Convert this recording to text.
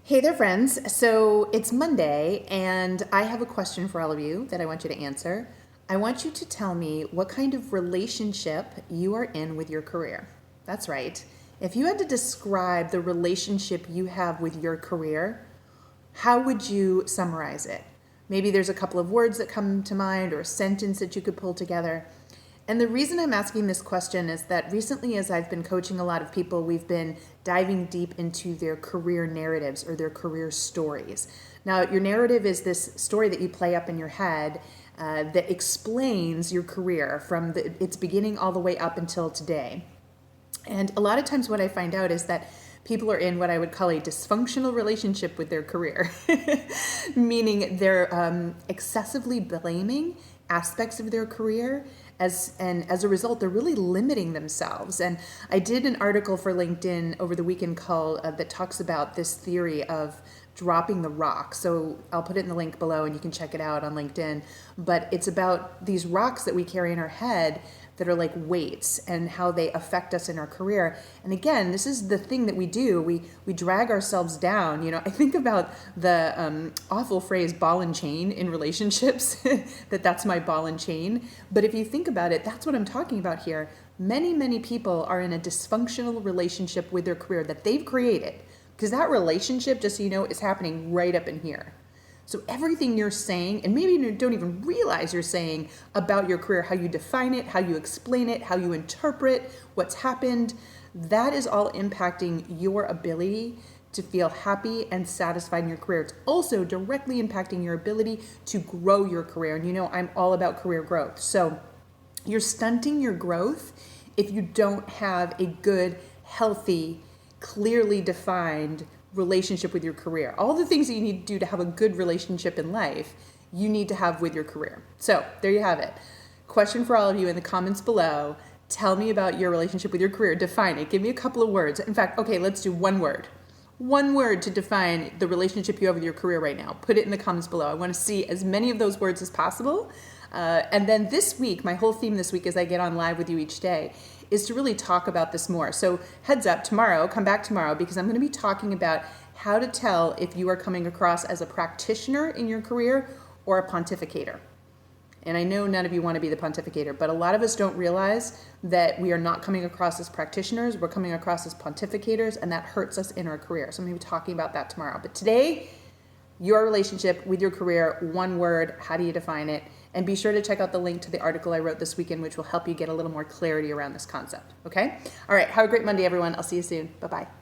Hey there, friends. So it's Monday, and I have a question for all of you that I want you to answer. I want you to tell me what kind of relationship you are in with your career. That's right. If you had to describe the relationship you have with your career, how would you summarize it? Maybe there's a couple of words that come to mind or a sentence that you could pull together. And the reason I'm asking this question is that recently, as I've been coaching a lot of people, we've been diving deep into their career narratives or their career stories. Now, your narrative is this story that you play up in your head that explains your career from its beginning all the way up until today. And a lot of times, what I find out is that people are in what I would call a dysfunctional relationship with their career, meaning they're excessively blaming aspects of their career and as a result they're really limiting themselves. And I did an article for LinkedIn over the weekend that talks about this theory of dropping the rock. So I'll put it in the link below and you can check it out on LinkedIn. But it's about these rocks that we carry in our head that are like weights and how they affect us in our career. And again, this is the thing that we do. We drag ourselves down. I think about the awful phrase ball and chain in relationships, that's my ball and chain. But if you think about it, that's what I'm talking about here. Many people are in a dysfunctional relationship with their career that they've created, because that relationship, just so you know, is happening right up in here. So everything you're saying, and maybe you don't even realize you're saying about your career, how you define it, how you explain it, how you interpret what's happened, that is all impacting your ability to feel happy and satisfied in your career. It's also directly impacting your ability to grow your career. And I'm all about career growth. So you're stunting your growth if you don't have a good, healthy, clearly defined relationship with your career. All the things that you need to do to have a good relationship in life, you need to have with your career. So there you have it. Question for all of you in the comments below. Tell me about your relationship with your career. Define it. Give me a couple of words. In fact, okay, let's do one word. One word to define the relationship you have with your career right now. Put it in the comments below. I want to see as many of those words as possible. And then this week, my whole theme this week as I get on live with you each day is to really talk about this more. So heads up, come back tomorrow, because I'm going to be talking about how to tell if you are coming across as a practitioner in your career or a pontificator. And I know none of you want to be the pontificator, but a lot of us don't realize that we are not coming across as practitioners, we're coming across as pontificators, and that hurts us in our career. So I'm going to be talking about that tomorrow. But today, your relationship with your career, one word, how do you define it? And be sure to check out the link to the article I wrote this weekend, which will help you get a little more clarity around this concept, okay? All right, have a great Monday, everyone. I'll see you soon. Bye-bye.